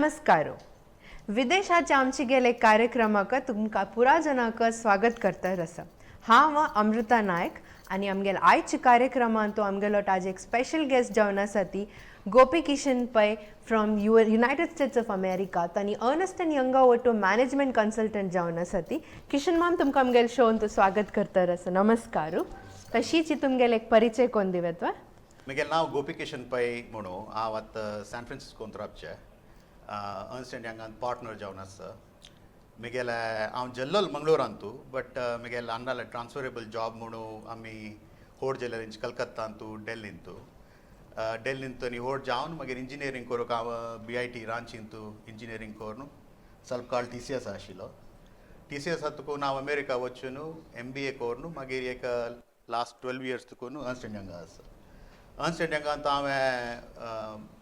नमस्कार. विदेशाचे आमचिगेले कार्यक्रमाक तुमका पुरा जनाक स्वागत करता रस. हांव अमृता नायक आणि आमगेल आयच्या कार्यक्रमांत आमगेलो आज एक स्पेशल गेस्ट जावन आसात गोपिकिशन पै from United states of America. तांणी अर्नस्ट अँड यंग ओटो मॅनेजमेंट कन्सल्टंट जावन आसात. किशन मॅम तुमकां आमगेल शोन तो स्वागत करता रस. नमस्कार. तशीच तुमगेल एक परिचय कोण दिवेत वा? म्हगेलें नांव गोपिकिशन पै म्हणून हांव आतां सॅन फ्रान्सिस्कोन रावचे अर्नस्ट अँड यंगान पार्टनर जावन आसा. म्हगेलें हांव जल्लोल मंगळूरांतू बट म्हगेलें आंडालें ट्रान्सफरेबल जॉब म्हणून आमी होड जेल्ले कलकत्तांतू डेल्लींतू आनी होड जावन मागीर इंजिनियरींग करूंक हांव BIT रांचींतू इंजिनियरींग करून ಸ್ವಲ್ಪ काळ TCS आशिल्लो. TCS तुकून हांव अमेरिका वचून MBA करून मागीर एक लास्ट 12 years तुकून अर्नस्ट अँड यंगा आसा. अर्नस्ट अँड यंगांत हांवें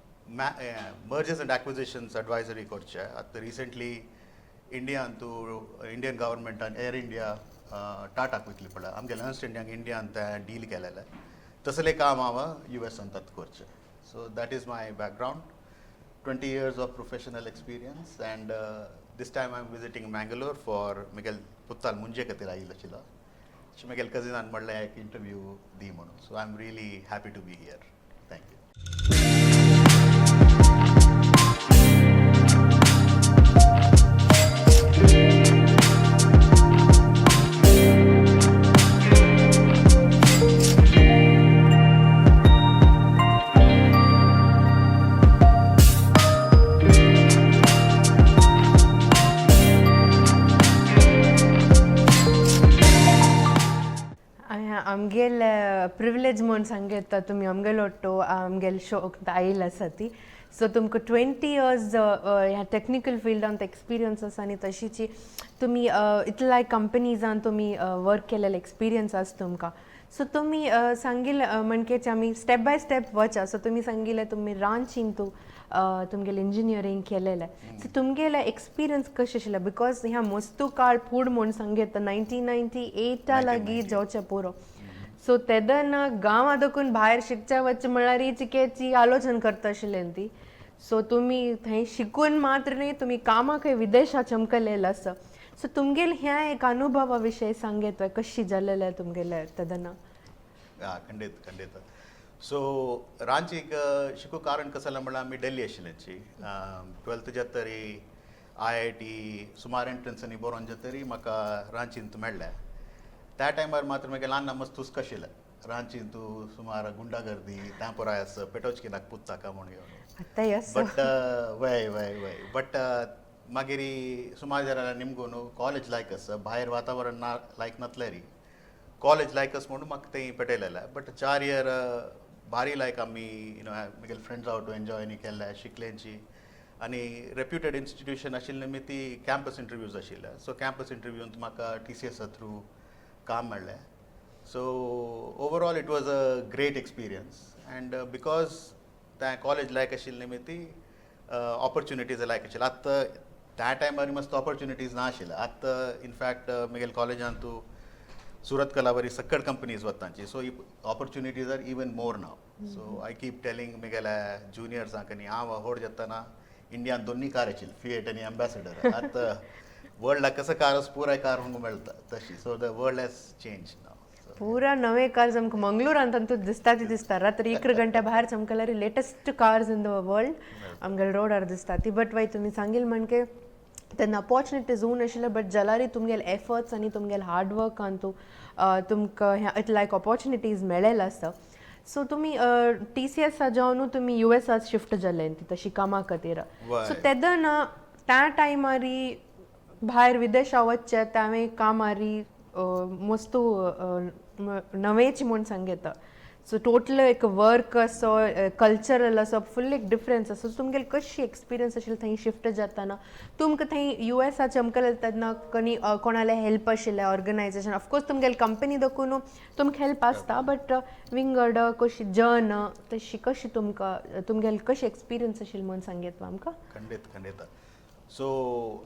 मर्जर्स अँड एक्विजिशन्स एडवायजरी करचे. आतां रिसंटली इंडियन गव्हर्मेंटान एअर इंडिया टाटाक विकली पडला. आमगेलें अर्नस्ट अँड यंग इंडियान तें डील केलेलें. तसलें काम हांव USांत करचें. So that is my background. 20 years of professional experience and this time I'm visiting Mangalore for म्हगेल पुत्ताल मुंजे खातीर आयिल्लो आशिल्लो. म्हगेल कजिनान म्हणलें एक इंटरव्यू दी म्हणून. So I am really happy to be here. Thank you. आमगेल प्रिविलेज म्हणून सांगता तुम्ही आमगेल ओटो आमगेल शोक आयल आसा ती. सो तुमकां 20 years ह्या टेक्निकल फिल्डांत एक्सपिरियन्स आसा आनी तशीची तुमी इतल्या कंपनीजान तुमी वर्क केलेले एक्सपिरियन्स आसा तुमकां. सो तुमी सांगिल्लें म्हणके आमी स्टेप बाय स्टेप वचा. सो तुमी सांगिल्लें तुमी रांचींतू तुमगेलें इंजिनियरींग केलेलें. सो तुमगेलें एक्सपिरियन्स कशें आशिल्लें? बिकॉज ह्या मस्तू काळ फूड म्हणून सांगता 1998 लागीं जावचें पुरो. सो तेदना गांवां देखून भायर शिकच्या वचचें म्हळ्यार ही चिकेची आलोचना करता आशिल्लें ती. सो तुमी थंय शिकून मात्र न्ही तुमी कामाकय विदेशांत चमकलेले आसा. सो तुमगेल ह्या एक अनुभवा विशयी सांगेत कशी जाल्लेलें तुमगेलें तेदना? खंडीत. सो रांचीक शिकूं कारण कसं जालें म्हणल्यार आमी डेल्ली आशिल्लींची. 12th तरी IIT सुमार एंट्रन्स आनी बरोवन तरी म्हाका रांचींत मेळ्ळें. त्या टायमार मात्र म्हगेलें ल्हान मस्त तुस्क आशिल्लें. रांचींतू सुमार गुंडागर्दी तांपोराय आसा पेटोचकी नाक पुत्ताका म्हूण घेवन. बट वय बट मागीर सुमार जाल्यार निमगून कॉलेज लायक आसा. भायर वातावरण लायक नासलें री कॉलेज लायक आसा म्हणून म्हाका थंय पेटयलेलें. बट 4 year भारी लायक आमी म्हगेले फ्रेंड्स आवट एन्जॉय आनी केल्ले शिकलेंची. आनी रेप्युटेड इन्स्टिट्यूशन आशिल्ली न्ही ती कॅम्पस इंटरव्यूज आशिल्ले. सो कॅम्पस इंटरव्यूंत म्हाका TCS थ्रू काम मेळ्ळें. So overall it was a great experience. And because तें कॉलेज लायक आशिल्ली न्ही ती ऑपॉर्च्युनिटीज लायक आशिल्ली. आतां त्या टायमार मस्त ऑपॉर्च्युनिटीज ना आशिल्ले. आतां इनफॅक्ट म्हगेले कॉलेजांत तूं सुरत कलावरी सक्कड कंपनीज वतांची. So opportunities are even more now. So I keep telling म्हगेल्या जुनियर्सांक आनी हांव होड जेतना इंडियान 2 कार आशिल्ली फिएट आनी एम्बेसेडर. आतां वर्ल्डाक कसं कार पुराय कार म्हणून मेळटा तशी. So the world has change now. पुरा नवे कार्स आमकां मंगळूरांत दिसता ती दिसता. रात्री 1 घंटा भायर चमकल्यार latest cars in the world आमगेले रोडार दिसता ती. बट वय तुमी सांगिल्लें म्हणके तेन्ना ऑपॉर्च्युनिटीज उण आशिल्ले. बट जाल्यारय तुमगेले एफर्ट्स आनी तुमगेले हार्डवर्कान तुमकां ह्या इतल्या एक ऑपॉर्च्युनिटीज मेळेले आसा. सो तुमी TCS जावन तुमी USA शिफ्ट जाले ती तशी कामा खातीर. सो तेदना त्या टायमारी भायर विदेशां वचचे त्यावें कामारी मस्तू नवेच म्हूण सांगता. सो टोटल एक वर्क असो कल्चरल असो फुल एक डिफरन्स असो. तुमगेले कशी एक्सपिरियन्स आशिल्ली थंय शिफ्ट जातना? तुमकां थंय USA चमकले तेन्ना कोणाले हेल्प आशिल्ले ऑर्गनायझेशन? ऑफकोर्स तुमगेले कंपनी देखून तुमकां हेल्प आसता. बट विंगड कशी जर्न तशी कशी तुमकां तुमगेले कशी एक्सपिरियन्स आशिल्ली म्हूण सांगेत आमकां? खंडीत. सो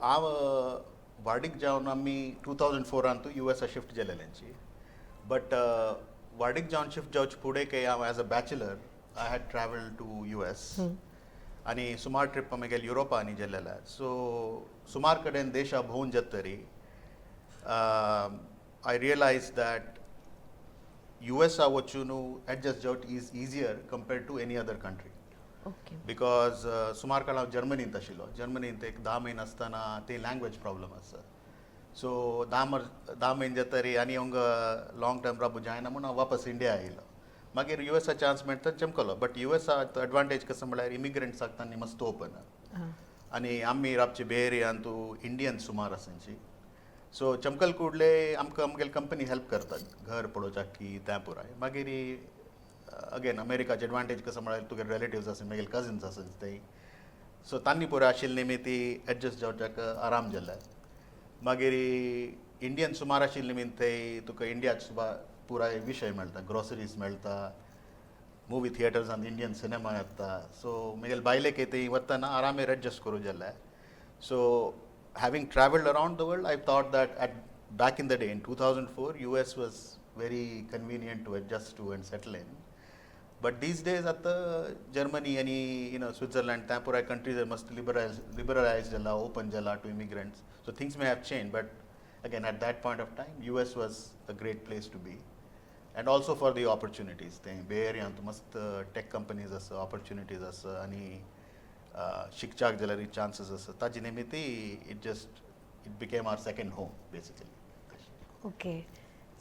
हांव वाडीक जावन आमी 2004 USA शिफ्ट जालेल्यांची. बट वाडीक जावन शिफ्ट जावचे फुडें हांव as a bachelor I had travelled to US. आनी सुमार ट्रिप आमी युरोपा आनी गेल्लेले सो सुमार कडेन देशा भोंवून जतरी आय रियलायज दॅट US वचून एडजस्ट जावट is easier compared to any other country okay because सुमार काळ हांव जर्मनींत आशिल्लो जर्मनींत एक 10 म्हयने आसतना ते लँग्वेज प्रॉब्लम आसा सो 10 म्हयने जातरी आनी हांगा लाँग टर्म राबू जायना म्हणून हांव वापस इंडिया आयलो मागीर US चान्स मेळटा चमकलो बट US एडवांटेज कसो म्हळ्यार इमिग्रंट्साक तांणी मस्त ओपन आनी आमी राबचे बे एरियान तूं इंडियन सुमार आसांची सो चमकल कुडले आमकां आमगेली कंपनी हेल्प करतात घर पळोवच्याक की त्या पुराय मागीर अगेन अमेरिकाचे एडवांटेज कसो म्हळ्यार तुगे रिलेटिव्स आसा मागीर कजिन्स आसा थंय सो तांणी पुराय आशिल्ली न्ही ती एडजस्ट जावच्याक आराम जाल्ले मागीर इंडियन सुमार आशिल्ली मीन थंय तुका इंडियाचे सुद्दां पुराय विशय मेळटा ग्रोसरीज मेळटा मुवी थिएटर्सांत इंडियन सिनेमा येता सो मागीर बायलेक थंय वतना आरामेर एडजस्ट करूं जाल्ले so having traveled around the world, I thought that back in the day, in 2004, US was very convenient to adjust to and settle in. But these days, at the Germany and Switzerland, temporary countries are must liberalized, open to immigrants. So things may have changed, but again, at that point of time, US was a great place to be, and also for the opportunities. The Bay Area, must tech companies as opportunities as any. शिकच्याक जाल्यार chances आसा ताजे निमित्ती it became our second home basically okay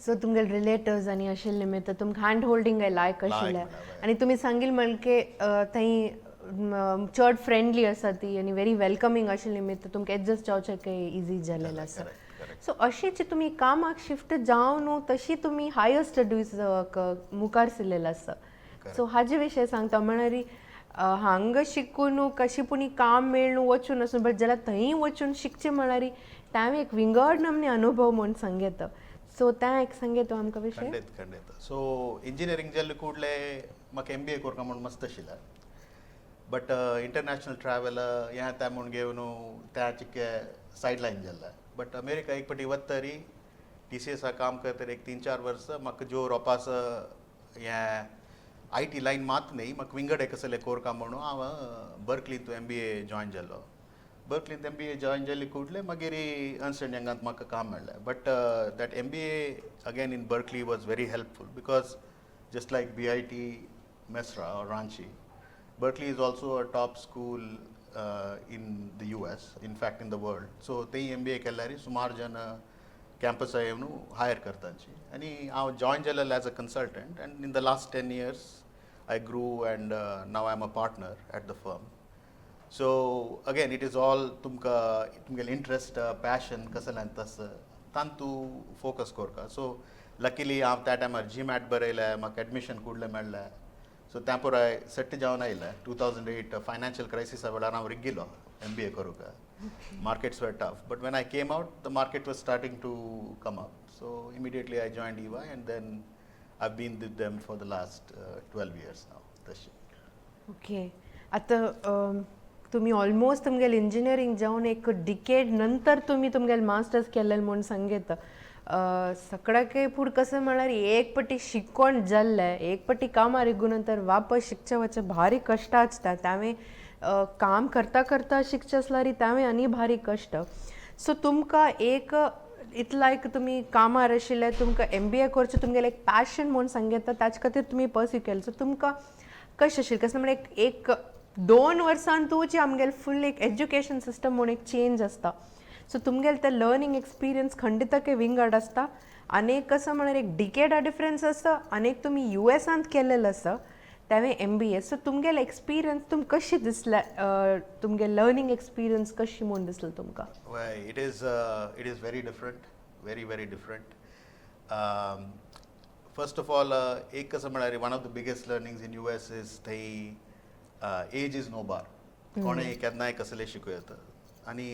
so तुमगे relatives आनी आशिल्ले निमित्त तुमकां हँड होल्डिंग लायक आशिल्लें आनी तुमी सांगिल्लें म्हणजे थंय चड फ्रेंडली आसा ती आनी व्हेरी वेलकमींग आशिल्ले निमित्त तुमकां एडजस्ट जावचें इजी जालेलें आसा सो अशी जी तुमी कामाक शिफ्ट जावन तशी तुमी हायर स्टडीज मुखार सरलेले आसा सो हाजे विशय सांगता म्हणल्यार हांगा शिकून कशी पुणी काम मेळून वचून आसूं बट जाल्यार थंय वचून शिकचें म्हळ्यार तांवें एक विंगड नमने अनुभव म्हूण सांगेत सो त्या एक सांगेत आमकां विशय खंडीत सो इंजिनियरींग जाल्ले कुडले म्हाका MBA करता म्हूण मस्त आशिल्लें बट इंटरनॅशनल ट्रॅवल हें त्या म्हूण घेवन त्या चिक्के सायडलायन जाल्लें बट अमेरिका एक फावटी वतरी TCS काम करतरी एक 3-4 वर्सां म्हाका जोर वापस हें IT लायन मात न्ही म्हाका विंगड एक कसले कोरका म्हणून हांव बर्कलींत MBA जॉयन जालो बर्कलींत MBA जॉयन जाल्ले कुडले मागीर अर्न्स्ट अँड यंगांत म्हाका काम मेळ्ळें but that MBA again in Berkeley was very helpful because just like BIT Mesra और Ranchi Berkeley is also a top school in the US in fact in the world so थंय MBA केल्यार सुमार जन campus येवन higher करतांची आनी हांव join जालें as a consultant and in the last 10 years I grew and now I am a partner at the firm. So again it is all तुमगेल interest passion कसलें तसं तान तूं फोकस करता सो लकीली हांव त्या टायमार GMAT बरयलें म्हाका एडमिशन कुडलें मेळ्ळें सो त्या पुराय सेट जावन आयलें 2008 फायनान्शियल क्रायसिसा वेळार हांव रिगिल्लो MBA करूंक markets were tough but when I came out the market was starting to come up so immediately I joined EY and then I've been with them for the last 12 years now तशी okay आता तुम्ही almost तुमगेल engineering जावन एक decade नंतर तुम्ही तुमगेल masters केलें म्हणून सांगेत सगळ्याके food कसं म्हळ्यार एक पटी शिकवण जाल्लें एक पटी कामार रिगून नंतर वापस शिकचें वचचें भारी कश्ट आसता त्यावें काम करता करता शिकचें आसल्यार त्यावें आनी भारी कश्ट सो तुमकां एक इतला एक तुमी कामार आशिल्ले तुमकां MBA करचें तुमगेलें एक पॅशन म्हणून सांगेता ताचे खातीर तुमी पर्स्यू केलें सो तुमकां कशें आशिल्लें कसं म्हणल्यार एक 2 वर्सान तुजी आमगेलें फूल एक एज्युकेशन सिस्टम म्हणून एक चेंज आसता सो तुमगेलें तें लर्निंग एक्सपिरियन्स खंडितके विंगड आसता आनीक कसं म्हळ्यार एक डिकेडा डिफरन्स आसा आनीक तुमी USांत केलेलें आसा त्यावें MBA सो तुमगेलें एक्सपिरियन्स तुमकां कशी दिसलें तुमगे लर्निंग एक्सपिरियन्स कशी म्हूण दिसलें तुमकां it is very different very different first of all एक कसं म्हळ्यार one of the biggest learnings in US is थंय एज इज नो बार कोणें केन्नाय कसलें शिकूं येता आनी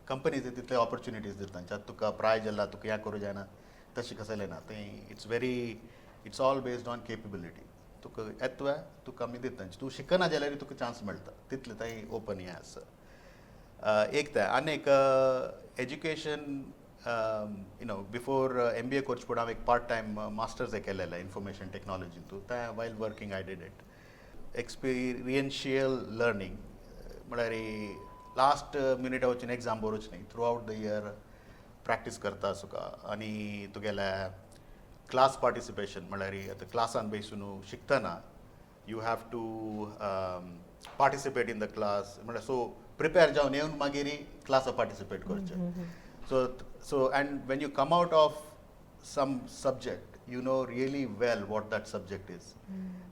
कंपनीज तितले ऑपॉर्च्युनिटीज दितात तुका प्राय जाल्ला तुका हें करूं जायना तशें कसलें ना थंय it's all based on capability तुका येतवे तुका आमी दिता तूं शिकना जाल्यार तुका चान्स मेळटा तितलें थंय ओपन हें आसा एक तें आनी एक एज्युकेशन बिफोर MBA करचे फुडें हांव एक पार्ट टायम मास्टर्स केलेलें इन्फॉर्मेशन टेक्नॉलॉजीन तें while working I did it experiential learning म्हळ्यार लास्ट मिनिटा वचून एग्जाम बरोवच न्ही throughout the year practice करता तुका आनी तुगेल्या क्लास पार्टिसिपेशन म्हळ्यार आतां क्लासान बसून शिकतना you have to participate in the class म्हळ्यार सो प्रिपेर जावन येवन मागीर क्लासा पार्टिसिपेट करचें so and when you come out of some subject you know really well what that subject is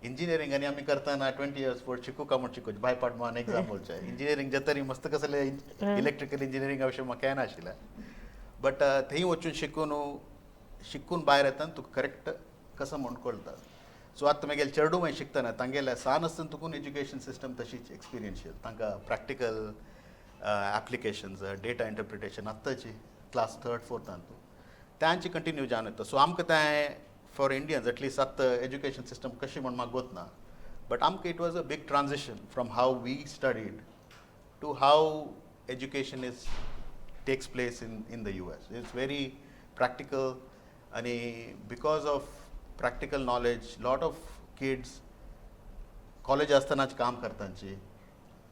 engineering आणि आम्ही करताना 20 years for शिकू का म्हण शिकूच बाय पार्ट मान एग्जाम बोलचे इंजिनियरिंग जतरी मस्त कसले इलेक्ट्रिकल इंजिनियरिंग विषय म्हाका काय नाशिल्लें बट थंय वचून शिकून भायर येता तुका करेक्ट कसं म्हूण कळटा सो आतां मागीर चेडूं मागीर शिकतना तांगेल्या सान आसतना तुकून एज्युकेशन सिस्टम तशीच एक्सपिरियन्शियल तांकां प्रॅक्टिकल एप्लिकेशन्स डेटा इंटरप्रिटेशन आत्ताची क्लास 3rd 4th तांची कंटिन्यू जावन येता सो आमकां तें फॉर इंडियन्स एटलीस्ट आतां एज्युकेशन सिस्टम कशी म्हूण म्हाका गोतना बट आमकां it was a big transition from how we studied to how education is takes place in the US it's very practical आनी because of practical knowledge lot of kids college आसतनाच काम करतांची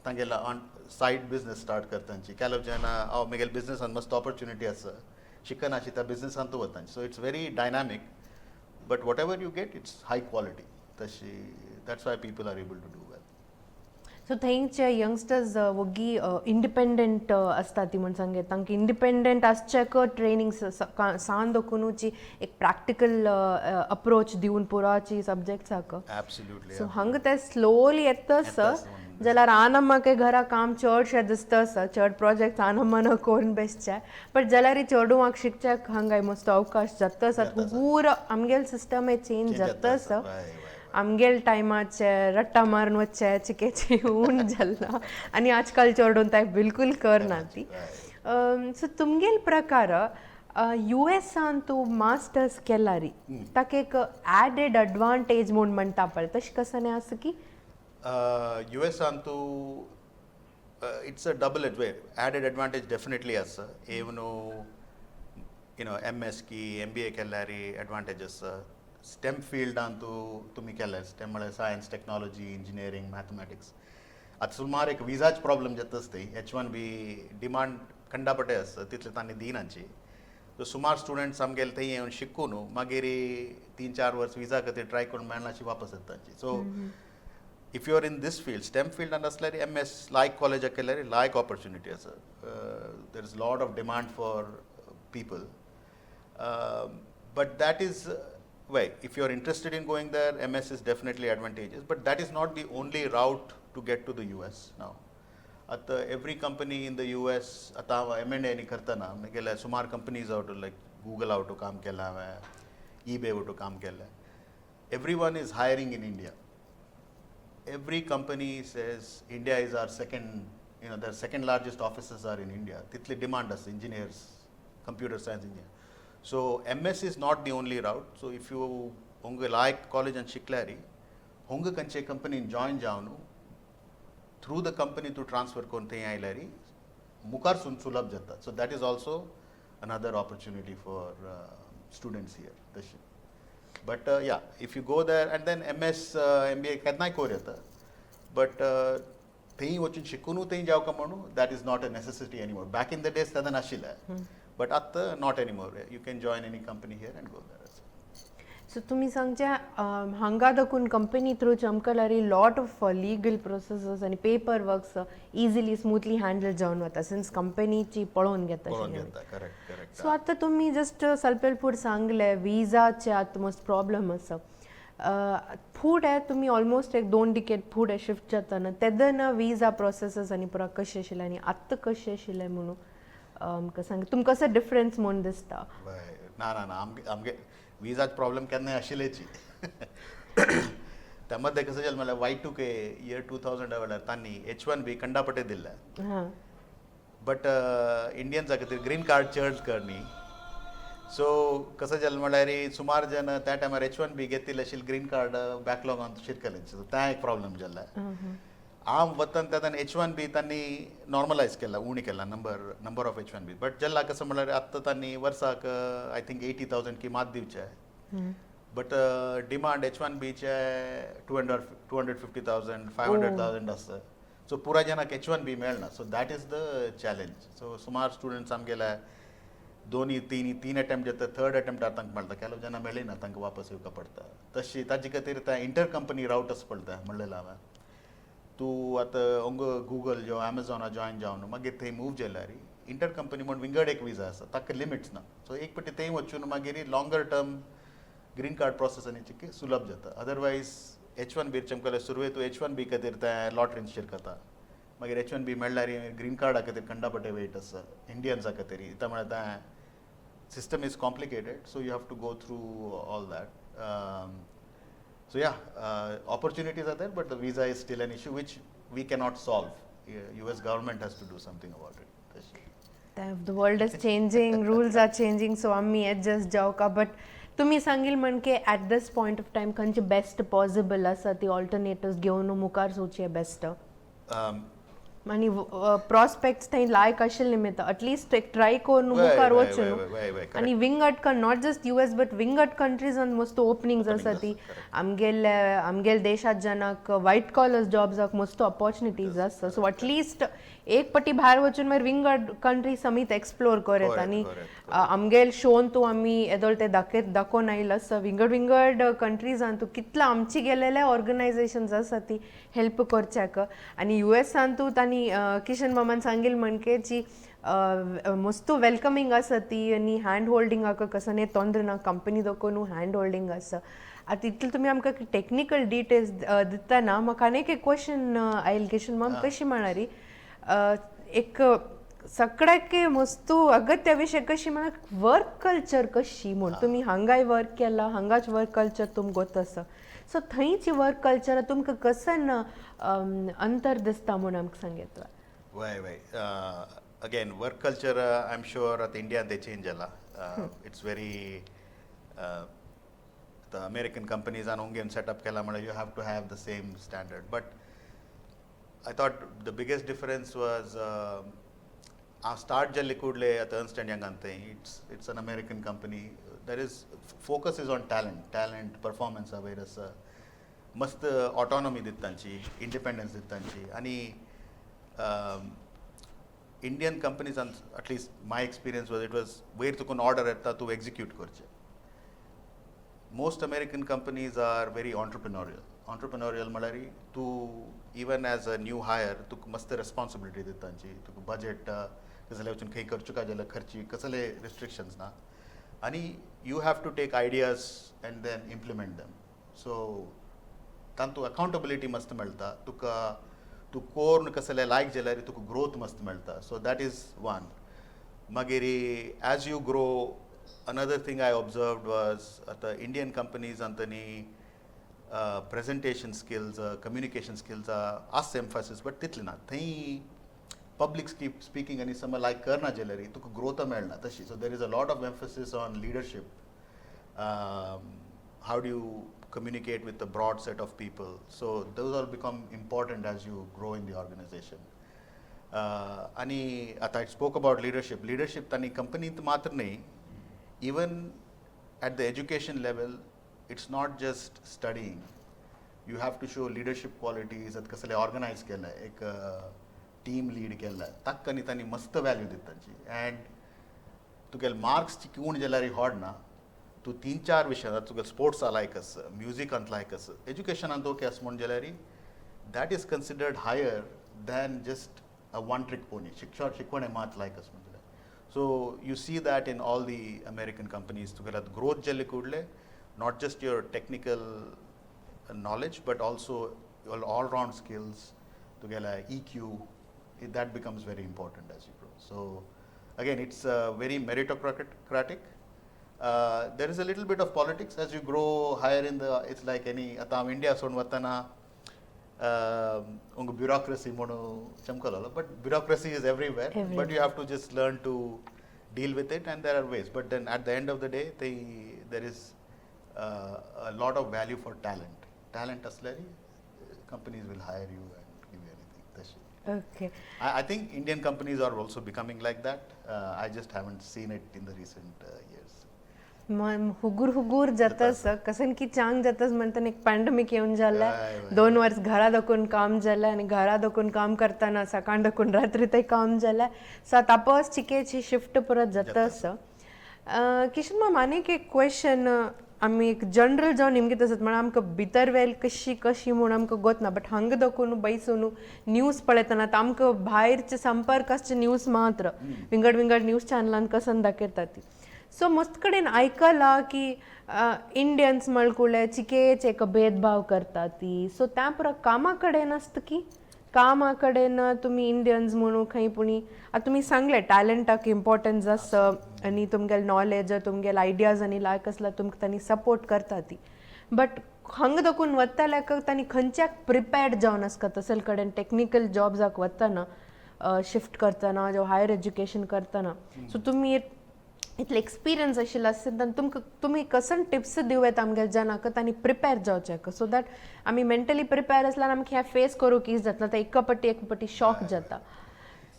तांगेला on said business start करतांची केलो जेन्ना म्हगेल्या बिझनेसान मस्त opportunity आसा शिकना त्या बिझनेसान तूं वता so it's very dynamic but whatever you get it's high quality तशी that's why people are able to do well so थंयचे यंगस्टर्स वगी इंडिपेंडंट आसता ती म्हण सांगे तांकां इंडिपेंडंट आसचेक ट्रेनिंग सान दोखुनूची एक प्रॅक्टिकल अप्रोच दिवन पुराची सब्जेक्ट्स आक एब्सोल्युटली सो हांगा ते स्लोली येतस जाल्यार आनम्माके घरा काम चडशें दिसतस चड प्रोजेक्ट्स आनम्मान करून बेसचे बट जाल्यार चेडूंक शिकच्याक हांगा मस्त अवकाश जातस पूर आमगेल सिस्टम चेंज जातस आमगेल टायमाचे रट्टा मारून वच्चे चिकेची ऊन जाल्ला आनी आजकाल चेडून ते बिलकुल करना ती सो तुमगेल प्रकार US तूं मास्टर्स केला री ताका एक एडेड एडवांटेज म्हूण म्हणटा पळय तशें कसाने आसा की US तूं it's a double edge way added advantage definitely आसा even MS की MBA केल्यार एडवांटेज आसा स्टेम फिल्डान तुमी केल्यार स्टेम म्हळ्यार सायन्स टेक्नॉलॉजी इंजिनियरींग मॅथमॅटिक्स आतां सुमार एक विजाच प्रॉब्लेम जाताच थंय H1B डिमांड खंडापटे आसा तितले तांणी दिनांची सो सुमार स्टुडंट्स आमगेले थंय येवन शिकून मागीर 3-4 वर्स विजा खातीर ट्राय करून मेळनाची वापस येताची so if you are in this field STEM फिल्डान आसल्यार MS लायक कॉलेजाक केल्यार लायक ऑपॉर्च्युनिटी आसा there is lot of demand for people but that is why if you are interested in going there MS is definitely advantageous but that is not the only route to get to the US now at every company in the US ata M&A ni kartana megele sumar companies out like Google out to kaam kela hai eBay out to kaam kela everyone is hiring in India every company says India is our second their second largest offices are in India titli demand as engineers computer science engineer so MS is not the only route so if you honge like college and shiklari honge kanche company join jaunu through the company to transfer konte ailari mukar sun sulab jata so that is also another opportunity for students here but yeah if you go there and then MS MBA kadnai koryata but thei wachun shikunu thei jaw ka manu that is not a necessity anymore back in the days tadan ashila but at not anymore you can join any company here and go there so तुम्ही सांगचे हांगा दाखून company through चमकलारी lot of legal processes आणि paper works easily smoothly handle जावन वता since कंपनीची पळोवन घेता सो आतां तुम्ही जस्ट सल्पेल फूड सांगले विजाचे आतां मस्त प्रॉब्लम आसा फुडें तुमी ऑलमोस्ट एक 2 डिकेड फुडें शिफ्ट जातना तेदना विजा प्रोसेसेस आनी पुरा कशें आशिल्ले आनी आतां कशें आशिल्लें म्हणून आमकां सांग तुमकां कसो डिफरन्स म्हूण दिसता ना आमगे विजाच प्रॉब्लेम केन्नाय आशिल्लेची त्या मध्ये कसं जालें म्हळ्यार Y2K इयर 2000 वेळार तांणी H1B खंडापटे दिल्ले बट इंडियन्सा खातीर ग्रीन कार्ड चड करनी सो कसं जालें म्हळ्यार सुमार जन त्या टायमार H1B घेतिल्ले आशिल्ले ग्रीन कार्ड बॅकलॉगान शिरकले सो तें एक प्रॉब्लेम जाल्ले आम वतन तेन्ना H1B तांणी नॉर्मलायज केला उणी केला नंबर ऑफ H1B बट जाल्ला कसं म्हळ्यार आत्तां तांणी वर्साक आय थिंक 80,000 की मात दिवचे बट डिमांड H1Bचे 250,000 500,000 आसा सो पुरा जनाक H1B मेळना. So that is the challenge. So सुमार स्टुडंट्स आमगेले दोनी तीन अटेम्प्ट जाता, थर्ड अटेम्प्टार तांकां मेळटा. ಕೆಲವು ಜನ मेळिना तांकां वापस येवका पडटा. तशी ताजे खातीर इंटर कंपनी रावटच पडटा म्हणलेलें हांवें. तूं आतां हांगा गुगल जो एमेझॉना जॉयन जावन मागीर थंय मूव जाल्यार इंटर कंपनी म्हण विंगड एक विजा आसा, ताका लिमिट्स ना. सो एक फावटी थंय वचून मागीर longer term green card process आनी चिकी सुलभ जाता. अदरवायज H1B चमकले सुरवेत तूं H1B खातीर तें लॉटरीन शिरकता. मागीर H1B मेळ्ळ्यार ग्रीन कार्डा खातीर कंडापटे वेट आसा इंडियन्सा खातीर. इता म्हळ्यार तें system is complicated, so you have to go through all that. So yeah, opportunities are there, but the visa is still an issue which we cannot solve. US government has to do something about it. The world is changing, rules are changing, so आम्ही adjust जाऊ का. But तुम्ही सांगील म्हणके at this point of time खंयचे best possible आसा ती alternatives घेवन मुखार सोचे best. आणि प्रॉस्पेक्ट्स थंय लायक आशिल्ले मित अटलिस्ट एक ट्राय करून मुखार वचून आणि विंगड नॉट जस्ट US बट विंगड कंट्रीजान मस्त ओपनिंग्स आसा ती आमगेल देशात जनाक व्हाईट कॉलर्स जॉब्साक मस्त ऑपॉर्च्युनिटीज आसा. सो अटलिस्ट एक पटी भायर वचून मागीर विंगड कंट्री समीत एक्सप्लोर करत आनी आमगेल शोन तूं आमी येदोळ ते दाखोवन आयला आसा विंगड कंट्रीजान तूं कितला आमची गेलेले ऑर्गनायझेशन्स आसा ती हेल्प करच्याक. आनी USान तूं तांणी किशन मामान सांगील म्हणके जी मस्त वेलकमिंग आसा ती आनी हँड होल्डिंगाक कसं न्ही तोंदर ना कंपनी दोकोन हँड होल्डिंग आसा. आतां इतलें तुमी आमकां टेक्निकल डिटेल्स दितना म्हाका आनीक एक क्वेश्चन आयल किशन माम कशी म्हणारी एक सगळ्याक मस्तू अगत्य विषय कशी म्हळ्यार वर्क कल्चर कशी म्हूण तुमी हांगाय वर्क केला हांगाच वर्क कल्चर तुमकां गोत आसा. सो थंयची वर्क कल्चर तुमकां कसन अंतर दिसता म्हूण आमकां सांगेत. वय again work culture I am sure आतां इंडियान ते चेंज जाला. It's very the American companies are only set up kela mala you have to have the same standard. But I thought the biggest difference was start jalli kudle at Ernst & Young ante it's an American company. There is focus is on talent performance awareness mast autonomy dittanchi independence dittanchi ani Indian companies and at least my experience was it was where to kun order etta to execute korche. Most American companies are very entrepreneurial malari to even as a new hire to mast responsibility dittanchi to budget kasale wachun kai karchu ka jala kharchi kasale restrictions na ani you have to take ideas and then implement them. So tantu accountability mast melta to core kasale like jalari to growth mast melta. So that is one. Magiri as you grow, another thing I observed was at the Indian companies antani presentation skills communication skills as emphasis but titlina thai public speaking ani sama like karna jalari to growth melna tashi. So there is a lot of emphasis on leadership. How do you communicate with a broad set of people? So those all become important as you grow in the organization. Ani I spoke about leadership tani company matrane even at the education level it's not just studying. You have to show leadership qualities at kasale organize kela ek team lead kela takkani tani mast value dittanchi and tugal marks chi kun jalari hodna tu 3-4 ವಿಷಯ tugal sports like us music ant like us education anto ke asmon jalari that is considered higher than just a one trick pony shikwane mat like us. So you see that in all the American companies together growth jalli kudle not just your technical knowledge but also your all round skills together EQ that becomes very important as you grow. So again it's very meritocratic. There is a little bit of politics as you grow higher in the it's like any atam India son vatana bureaucracy mono chamkalala but bureaucracy is everywhere but you have to just learn to deal with it and there are ways but then at the end of the day there is a lot of value for talent aslari companies will hire you and give you anything. Okay. I think Indian companies are also becoming like that. I just haven't seen it in the recent years. हुगूर जातास कसन की चांग जातास म्हणताना एक pandemic येऊन झाला वय, वय. 2 वर्ष घरा दकून काम झालं आणि घरा दकून काम करताना सकाळ दकून रात्री ते काम झालं सो तापस चिकेची शिफ्ट परत जातास किशन मा माने की क्वेश्चन आम्ही एक जनरल जावन निमगे तसत म्हण आमकां भितर वेल कशी म्हूण आमकां गोतना बट हंग दकून बैसून न्यूज पळयतना आमकां भायरचे संपर्क आसचे न्यूज मात्र विंगड न्यूज चॅनलान कसन दाखयता ती सो मस्त कडेन आयकला की इंडियन्स म्हणकुले चिकेच एक भेदभाव करता ती सो त्या पुरा कामा कडेन आसता की कामा कडेन तुम्ही इंडियन्स म्हणू खंय पुणी आता तुम्ही सांगले टॅलंटाक इम्पॉर्टन्स आसा आणि तुमगेल नॉलेज तुमगेल आयडियाज आणि लायक असला तुमकां तांणी सपोर्ट करता ती बट हंग दकून वत्ताल्याक तांणी खंयच्याक प्रिपेर्ड जावन आसता तसले कडेन टेक्निकल जॉब्साक वतना शिफ्ट करतना जो हायर एज्युकेशन करतना सो तुमी इतले एक्सपिरियन्स आशिल्लो आसता तुमकां तुमी कसन टिप्स दिवं येता आमगेल्या जनाक तांणी प्रिपेर जावचें सो दॅट आमी मेंटली प्रिपेर आसल्यार आमकां हें फेस करूंक इज जाता ते एक पटी शॉक जाता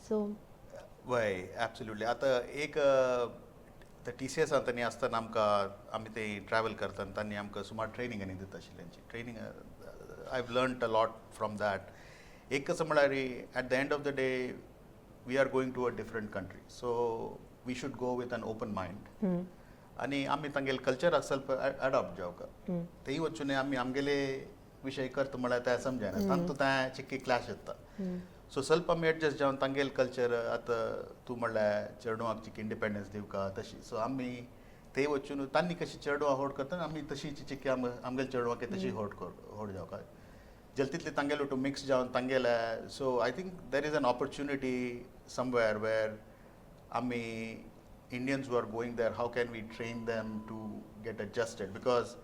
सो वय एब्सोल्युटली आता एक TCS तांणी आसतना आमी ते ट्रॅव्हल करतना तांणी आमकां सुमार ट्रेनिंग आनी दिता आशिल्ल्यांची training I have learned a lot from that एक कसं म्हळ्यार at the end of the day we are going to a different country so we should go with an open mind आनी आमी तांगेले कल्चराक ಸ್ವಲ್ಪ अडॉप्ट जावका तेय वचून आमी आमगेले विशय करता म्हळ्यार ते समजायना तांतू तें चिक्की क्लॅश येता सो ಸ್ವಲ್ಪ आमी एडजस्ट जावन तांगेले कल्चर आतां तूं म्हणल्यार चेडवांक चिक्की इंडिपेंडन्स दिवका तशी सो आमी ते वचून तांणी कशी चेडवां होड करता आमी तशी चिक्की आमगेले चेडवांक तशी होड जावका जल तितली तांगेलो टू मिक्स जावन तांगेले so I think there is an opportunity somewhere where आमी Indians who are going there, how can we train them to get adjusted? Because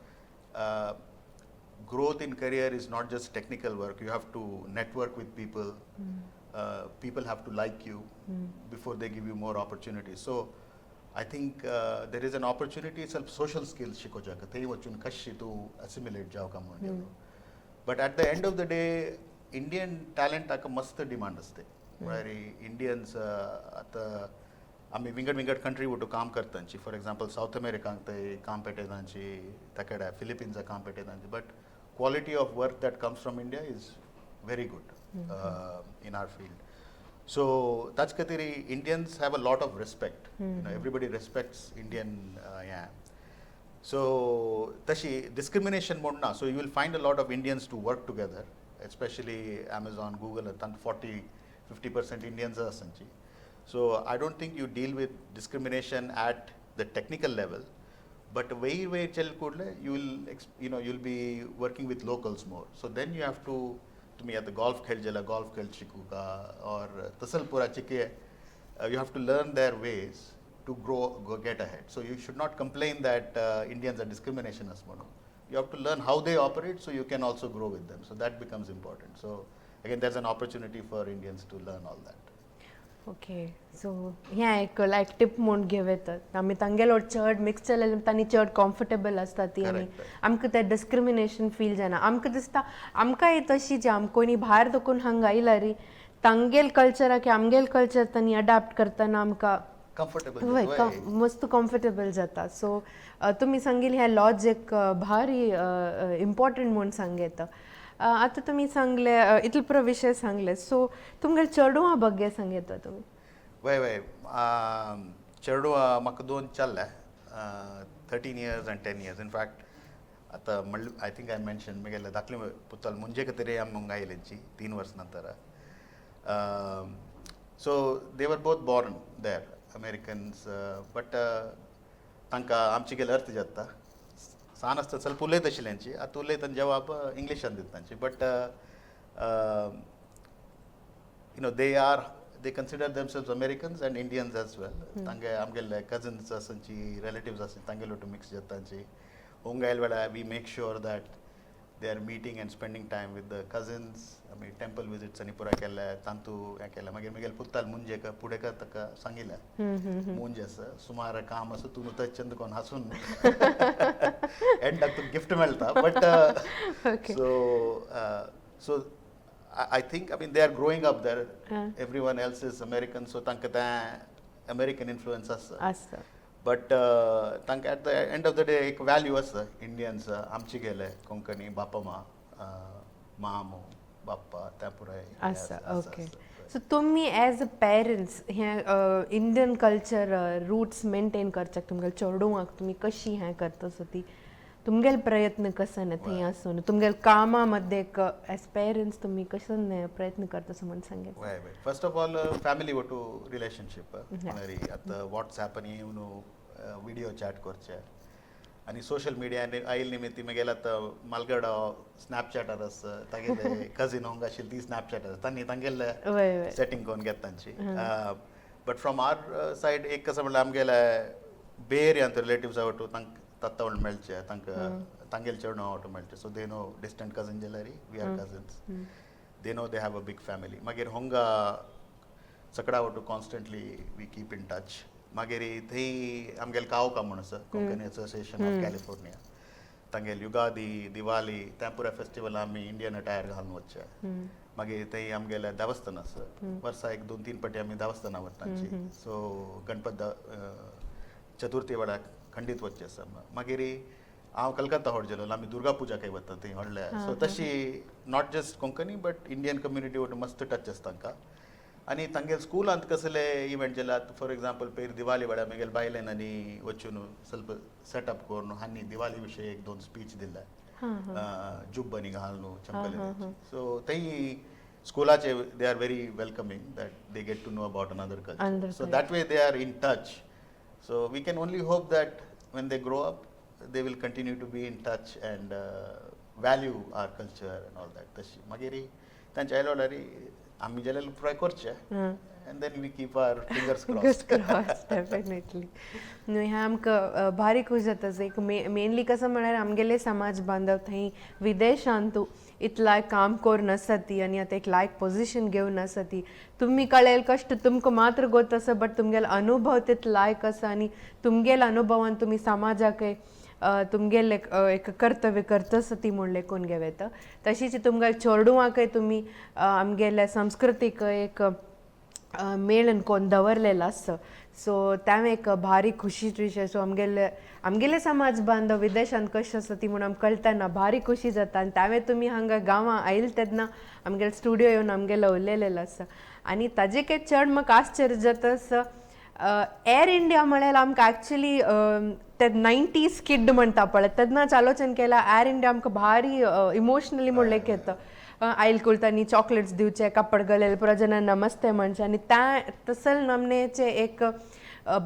growth in career is not just technical work. You have to network with people. People have to like you before they give you more opportunities. So I think there is an opportunity. Self social skills shiko jaka. They wachun kashi to assimilate jaw ka money. But at the end of the day, Indian talent aka mast demand aste. Where Indians at आमी विंगड country वटू काम करतांची for example south अमेरिकांक ते काम पेटयतांची ताकडे फिलिपिन्साक काम पेटयतांची but quality of work that comes from India is very good in our field so ताचे खातीर Indians have a lot of respect everybody respects Indian हें सो तशी डिस्क्रिमिनेशन म्हूण ना so you will find a lot of Indians to work together especially Amazon, Google तांत 40-50% Indians आसांची So I don't think you deal with discrimination at the technical level, but way chel kudle you'll be working with locals more. So then you have to me at the golf khel chikuka or tasal pura chike you have to learn their ways to get ahead. So you should not complain that Indians are discrimination as mono. You have to learn how they operate so you can also grow with them. So that becomes important. So again there's an opportunity for Indians to learn all that. Okay so हें एक लायक टीप म्हूण घेव येतात आमी तांगेलो चड mix जाल्यार तांणी चड कम्फर्टेबल आसता ती आनी आमकां तें डिस्क्रिमिनेशन फील जायना आमकां दिसता आमकांय तशी जी आमकां कोणी भायर दकून हांगा आयला री तांगेल कल्चराक आमगेल कल्चर तांणी अडॅप्ट करतना आमकां कम्फर्टेबल मस्त कम्फर्टेबल जाता सो तुमी सांगिल्लें हें लॉजीक भारी इम्पॉर्टंट म्हूण सांगयता आता तुम्ही सांगले इतले पुरो विषय सांगले सो तुमगे चेडवां ಬಗ್ಗೆ सांगयता तुम्ही वय चेडवां म्हाका 2 चल्ले 13 years and 10 years. In fact आता I think I mentioned म्हगेले धाकले पुतल मुंजे खातीर आमकां आयलेंची 3 वर्स नंतर so they were both born there Americans but तांकां आमचीगेले अर्थ जाता सान आसता ಸ್ವಲ್ಪ उलयत आशिल्ल्यांची आतां उलयतना जवाब इंग्लिशान दितांची but they consider themselves Americans and Indians as well. तांगे आमगेले cousins आसांची relatives आसांची तांगेलो टू मिक्स जातांची ओंगायल वेळा we make sure that they are meeting and spending time with the cousins. आमी टेंपल विजिट्स आनी पुरा केले तांतू हें केलें मागीर म्हगेले पुताल मुंजेक फुडें ताका सांगिल्लें मुंज आसा सुमार काम आसा तूं नुता चंद कोन हांसून एंडाक तुका गिफ्ट मेळटा but so I think they are growing up there. Everyone else is American, so तांकां तें American influence आसा. बट तांकां eight the end of the day एक वॅल्यू आसा इंडियन्स आमचिगेले कोंकणी बापा मामू बाप्पा त्या पुराय असं ओके सो तुम्ही एज अ पेरेंट्स हे इंडियन कल्चर रूट्स मेंटेन करच्याक तुमगेल चेडूंक तुम्ही कशी हें करता सो ती तुमगेल प्रयत्न कसं ना थंय आसून तुमगेल कामा मध्ये एज पेरेंट्स तुम्ही कसं प्रयत्न करता असं म्हणून सांगेल वय फर्स्ट ऑफ ऑल फॅमिली वटू रिलेशनशिप म्हळ्यार आतां वॉट्सॅपान येवन व्हिडिओ चॅट करचे आनी सोशल मिडिया आयल निमित्त मागीर आतां मालगडा स्नॅपचॅटार आसा तागेले कझिन होंग आशिल्ली ती स्नॅपचॅटार तांणी तांगेले सेटींग करून घेता तांची बट फ्रॉम आवर सायड एक कसं म्हणल्यार आमगेले बे एरियांत रिलेटिव्सा वटू तांकां वांगडा मेळचे तांगेले चेडूं वांगडा मेळचे so they know distant cousin जाल्यार we are cousins they know they have a big family मागीर होंगा सकडा वटू constantly we keep in touch मागीर थंय आमगेले कावका म्हूण आसा कोंकणी असोसिएशन ऑफ कॅलिफोर्निया तांगेले युगादी दिवाली त्या पुराय फेस्टिवल आमी इंडियन अटायर घालून वचचे मागीर थंय आमगेले देवस्थान आसा वर्सा एक 2-3 फावटी आमी देवस्थानां वता तांची सो गणपत चतुर्थी वेळार खंडीत वचचे आसा मागीर हांव कलकत्ता व्हडजेलो आमी दुर्गा पुजाकय वता थंय व्हडले सो तशी not just Konkani but Indian community वटू मस्त टच आसता तांकां आनी तांगेले स्कुलांत कसले इव्हेंट जाल्यार फॉर एग्जाम्पल पयर दिवाली वेळार म्हगेले बायलेन आनी वचून ಸ್ವಲ್ಪ सेटअप करून हांणी दिवाली विशीं 1-2 स्पीच दिल्या जुब्बनी घालून चंपली सो थंय स्कुलाचे they are very welcoming that they get to know about another culture so that way they are in touch so we can only hope that when they grow up they will continue to be in touch and value our culture and all that तशी मागीर तांचे आयलो जाल्यार आमी जाल्यार try करचे and then we keep our fingers crossed definitely न्हू हें आमकां भारी खूश जाता एक मेनली कसं म्हळ्यार आमगेले समाज बांधव थंय विदेशांतू इतलाय काम करून आसा ती आनी आतां एक लायक पोजिशन घेवन आसा ती तुम्ही कळेल कष्ट तुमकां मात्र गोत आसा बट तुमगेलो अनुभव तितलो लायक आसा आनी तुमगेल्या अनुभवान तुमी समाजाक तुमगेले एक कर्तव्य करता आसा ती म्हूण लेखून घेवेता तशीच तुमगेल्या चेडूवाकय तुमी आमगेल्या संस्कृतीक एक मेळन कोण दवरलेलो आसा सो त्या एक भारी खुशीची विशय सो आमगेले समाज बांधव विदेशांत कशें आसा ती म्हूण आमकां कळटना भारी खुशी जाता आनी त्यावे तुमी हांगा गांवां आयिल्ले तेन्ना आमगेले स्टुडियो येवन आमगेलो उलयलेलो आसा आनी ताजे एक चड म्हाका आश्चर्य जाता आसा एर इंडिया म्हळ्यार आमकां एक्चुली ते 90s किड म्हणटा पळय तेन्नाच आलोचन केला एर इंडिया आमकां भारी इमोशनली म्हूण लेख येता आयल कुलतांनी चॉकलेट्स दिवचे कापड घालेले प्रजनन नमस्ते म्हणचे आनी त्या तसल नमनेचे एक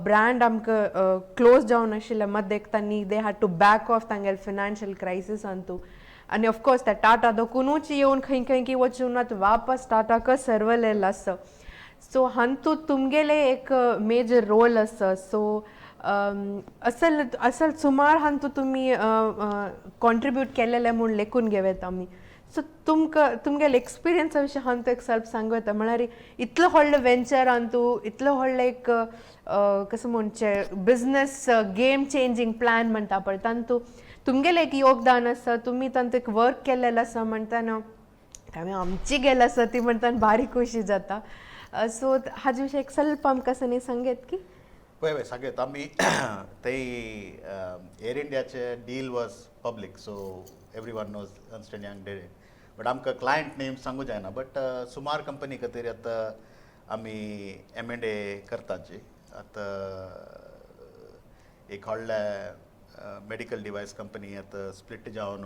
ब्रँड आमकां क्लोज जावन आशिल्ले मदें तांणी they had to back off तांगेले फिनान्शियल क्रायसिसान तूं आनी ऑफकोर्स त्या टाटा दोकूनूच येवन खंय खंय की वचून वापस टाटाकच सर्वलेलो आसा सो हांतू तुमगेले एक मेजर रोल आसा सो असल सुमार हांतू तुमी कॉन्ट्रिब्यूट केलेले म्हूण लेखून घेवेत आमी सो तुमगेले एक्सपिरियन्सा विशीं हांव एक स्वल्प सांगूं येता म्हळ्यार इतलो व्हडलो वेंचर हांतू इतलो व्हडलो एक कसं म्हणचे बिजनस गेम चेंजींग प्लॅन म्हणटा पळय तांतू तुमगेलें एक योगदान आसा तुमी तांतू एक वर्क केल्लेलो आसा म्हणटाना हांवें आमची गेला आसा ती म्हणटाना भारी खुशी जाता सो हाजे विशीं एक स्वल्प आमकां न्ही सांगेत की पळय सांगेत आमी थंय एर इंडियाचे deal was public so everyone knows Ernst and Young did it but आमकां क्लायंट नेम्स सांगूं जायना बट सुमार कंपनी खातीर आतां आमी M&A करताची आतां एक व्हडले मेडिकल डिवायस कंपनी आतां स्प्लिट जावन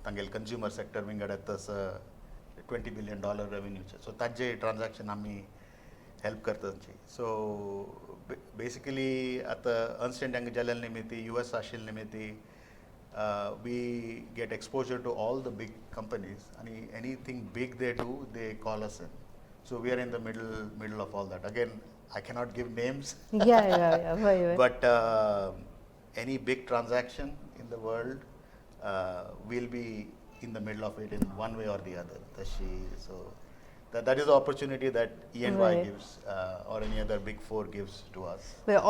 तांगेले कंज्युमर सेक्टर विंगड आतां $20 billion रेवेन्यूचे सो ताजे ट्रान्जॅक्शन आमी हेल्प करताची सो बेसिकली आतां अर्न्स्ट अँड यंग जालेले निमित्ती US आशिल्ले निमित्ती we get exposure to all the big companies and anything big they do they call us in so we are in the middle of all that again I cannot give names yeah but any big transaction in the world we'll be in the middle of it in one way or the other so that is the opportunity that E&Y gives or any other big four gives to us.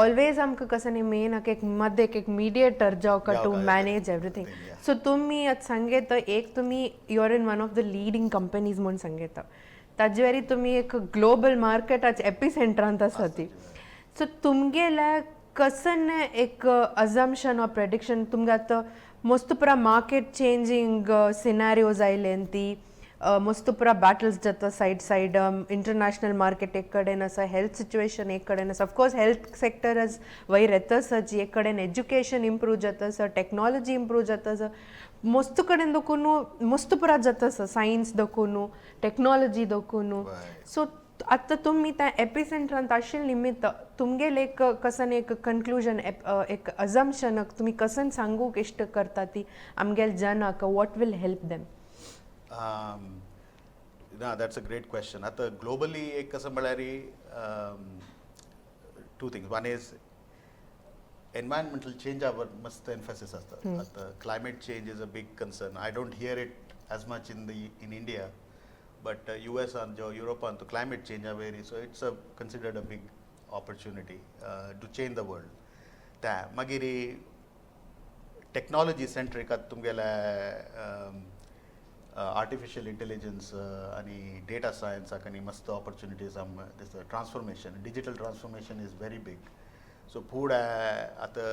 Always आमकां कसं न्ही main एक मध्ये एक mediator जावं to manage everything so तुमी आतां सांगेत एक तुमी you are in one of the leading companies म्हूण सांगेता ताजे वेरी तुमी एक ग्लोबल मार्केटाच्या एपिसेंटरांत आसा ती सो तुमगेल्या कसन एक अजम्पशन और प्रेडिक्शन तुमगे आतां मस्त पुरा मार्केट चेंजिंग सिनारियोज आयले ती मस्त पुरा बॅटल्स जाता साइड इंटरनॅशनल मार्केट एक कडेन आसा हेल्थ सिच्युएशन एक कडेन आसा ऑफकोर्स हेल्थ सेक्टर आज वयर येताच एक कडेन एज्युकेशन इम्प्रूव जाता टेक्नॉलॉजी इम्प्रूव जाता मस्त कडेन दोकून मस्त पुरा जाता सायन्स दोकून टेक्नॉलॉजी दोकून सो आतां तुमी त्या एपिसेंटरांत आशिल्ले निमित्त तुमगेल एक कसन एक कन्क्लुजन एक अजम्पशन तुमी कसन सांगूक इश्ट करता ती आमगेल जनाक वॉट विल हेल्प देम ना दॅट्स अ ग्रेट क्वेश्चन आता ग्लोबली एक कसं म्हळ्यार two things one is environmental चेंजावर मस्त एम्फेसिस असतं आता climate change is a big concern I don't hear it as much in India but US and Europe and climate change are very so it's considered a big opportunity to change the world. त्या मागीर technology centric तुमगेला artificial intelligence आणि data science आणि मस्त opportunities this transformation digital transformation is very big. So food आता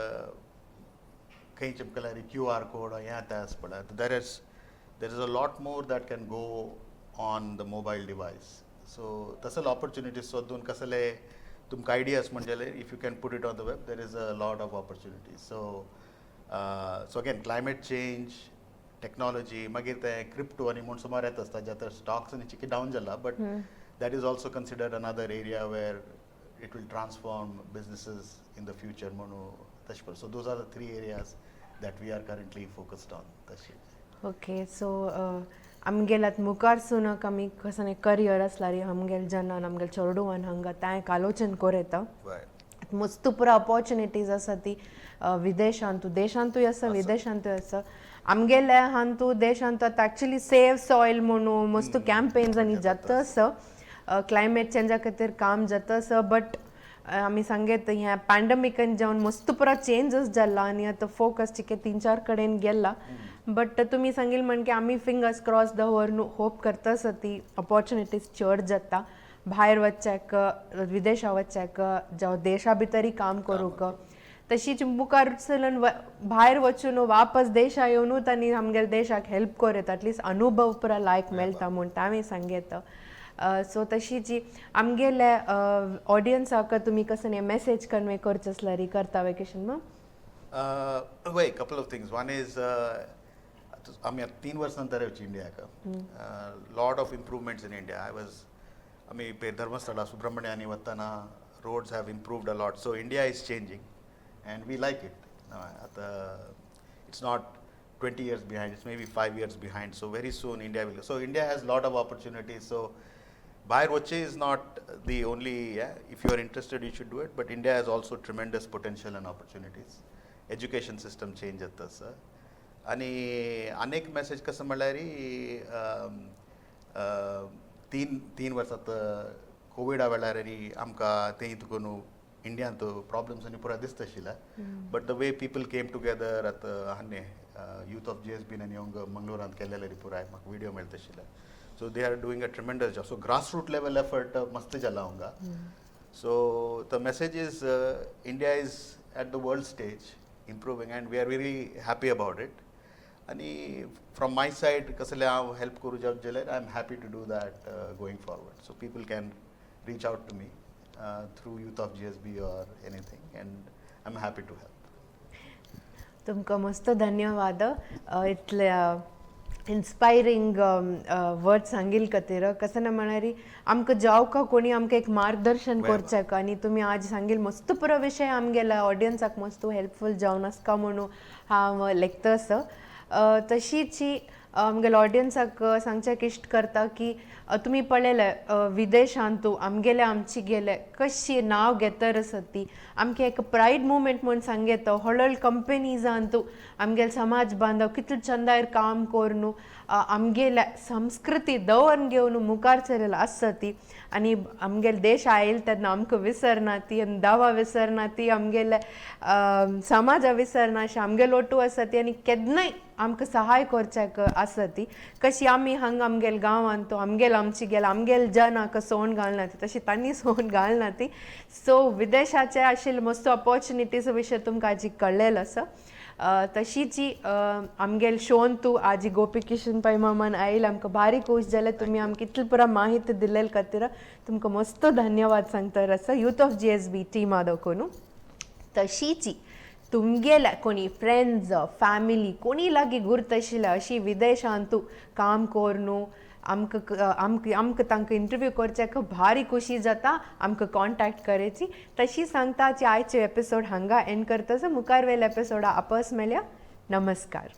काही चमकला QR code या त्यास पडा there is a lot more that can go on the mobile device. So tasal opportunities सोदून कसले तुमकां ideas म्हणजे if you can put it on the web there is a lot of opportunities. So again climate change technology मागीर ते crypto आणि म्हणून सुमार येत असता ज्यात stocks आणि चिकी down जाला but that is also considered another area where it will transform businesses in the future म्हणून तशें so those are the three areas that we are currently focused on तशें. ओके सो आमगेलात मुखार Sunak आमी कसन एक career आसला रे आमगेल जनान आमगेल चेडवान हांगा तांक आलोचन कोरता मस्त पुरा ऑपॉर्च्युनिटीज आसा ती विदेशांतू देशांतूय आसा विदेशांतूय आसा आमगेले हांतू देशांत आतां एक्चुली सेव सॉयल म्हणून मस्त कॅम्पेन्स आनी जाता आसा क्लायमेट चेंजा खातीर काम जाता आसा बट आमी सांगेत ह्या पॅन्डमिकान जावन मस्त पुरा चेंजस जाला आनी आतां फोकस चिके 3-4 कडेन गेला बट तुमी सांगिल म्हण की आमी फिंगर्स क्रॉस दवरून होप करता आसा ती ऑपॉर्च्युनिटीज चड जाता भायर वच्चाक विदेशा वच्चाक जावं देशा भितरय काम करूंक तशीच मुखार चलून भायर वचून वापस देशा येवनूच आनी आमगेल्या देशाक हेल्प करता एटलीस्ट अनुभव पुरा लायक मेळटा म्हूण तांवें सांगेत सो तशी जी आमगेले ऑडियन्साक तुमी कसन हे मेसेज कन्वे करचे आसल्यार करता वेकेशन वय couple of things one is आमी 3 वर्सां नंतर येवची इंडियाक lot of improvements in India I was आमी धर्मस्थळा सुब्रह्मण्य आनी वतना roads have improved a lot so India is changing and we like it आतां it's not 20 years behind, it's maybe 5 years behind. So very soon India will. So India has a lot of opportunities. So Bahir Vache is not the only, if you are interested, you should do it. But India has also tremendous potential and opportunities. Education system change जाता sir. आणि अनेक message कसं म्हळ्यार तीन वर्सात Covid वेळार आमकां ते हितून इंडियान प्रॉब्लम्स आनी पुरा दिसता आशिल्ला but the way people came together आतां हांणे youth of GSB आनी हांगा मंगळुरांत केलेले पुराय म्हाका व्हिडिओ मेळटा आशिल्ले so they are doing a tremendous job so grass root level effort मस्त जाला हांगा so the message is India is at the world stage improving and we are very happy about it आनी from my side कसले हांव help करूं जाल्यार I am happy to do that going forward so people can reach out to me through youth of GSB or anything and I'm happy to help. तुमकां मस्त धन्यवाद इतले इन्स्पायरींग word सांगिल खातीर कसन म्हळ्यार आमकां जावका कोणी आमकां एक मार्गदर्शन करचें आनी तुमी आज सांगिल मस्त पुरो विशय आमगेल्या ऑडियन्साक मस्त हेल्पफूल जावन आसता म्हणून हांव लेखतस तशीच आमगेल्या ऑडियन्साक सांगचेक इश्ट करता की तुमी पळयलें विदेशांतू आमगेले आमचीगेले कशी नांव घेतर आसा ती आमकां एक प्रायड मुवमेंट म्हूण सांगेत व्हडल कंपनीजांतू आमगेले समाज बांधव कितले चंदायर काम करून आमगेल्या संस्कृती दवरून घेवन मुखार चलयला आसता ती आनी आमगेले देश आयले तेन्ना आमकां विसरना ती आनी दावा विसरना ती आमगेले समाजा विसरना अशें आमगेलो ओटू आसा ती आनी केन्नाय आमकां सहाय करच्याक आसा ती कशी आमी हांगा आमगेल गांवांत तो आमगेल आमचीगेल आमगेल जन हाका सोंड घालना ती तशी तांणी सोंड घालना ती सो विदेशाचे आशिल्ले मस्त ऑपॉर्च्युनिटीज विशय तुमकां आजी कळलेलो आसा तशीची आमगेल शोन तूं आजी गोपीकिशन पै मामान आयल आमकां भारी खूश जालें तुमी आमकां इतली पुरा माहिती दिलेल खातीर तुमकां मस्त धन्यवाद सांगतर आसा यूथ ऑफ GSB टीमा दोकोनू तशीची तुमगेल्या कोणी फ्रेंड्स फॅमिली कोणी लागी गुर्त आशिल्ले अशी विदेशांत तूं काम कोर न्हू आमकां तांकां इंटरव्यू करचे भारी खुशी जाता आमकां कॉन्टॅक्ट करायची तशी सांगता आयचे एपिसोड हांगा एंड करता मुखार वेल एपिसोडा आपस मेल्या नमस्कार